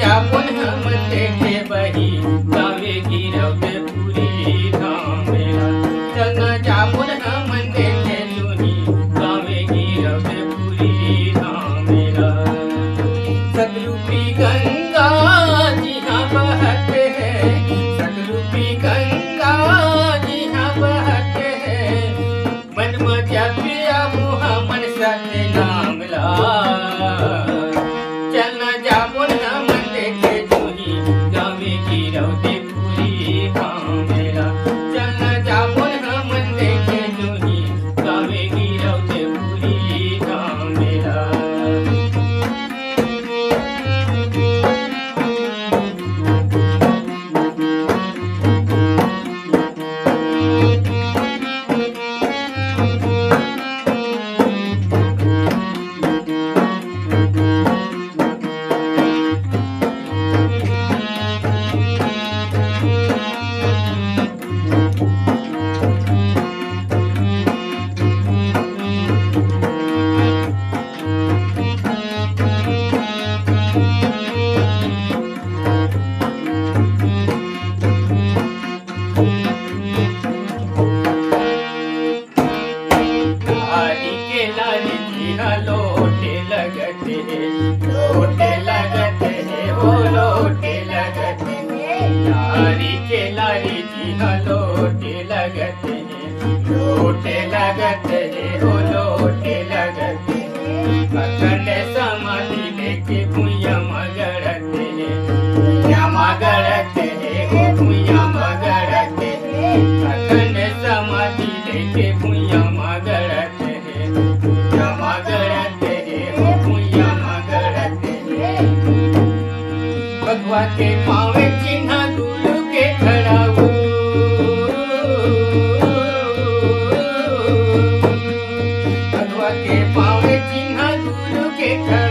जापुन हम देखे बही गावे गिरवे पूरी धामेला चलना जापुन हम देखे सुनी गावे गिरवे पूरी धामेला सतरूपी गंगा जी हाँ बहते हैं सतरूपी गंगा जी हाँ बहते हैं मन मजा पिया मुहा मन सत्य नाम ला चलना जामुन मन देखे जुही गावे गिरवे पूरी धामेला चलना जामुन मन देखे जुही गावे गिरवे पूरी धामेला लोटे लगते हैं वो लोटे लगते हैं लारी के लारी जी हाँ लोटे लगते हैं वो लोटे लगते हैं अखंड समाधि लेके भुइया मगड़ते हैं वो भुइया मगड़ते हैं अखंड समाधि लेके भुइया मगड़ते हैं भगवा के पावे चिन्ह गुरु के खड़ा हो भगवा के पावे चिन्ह गुरु के खड़ा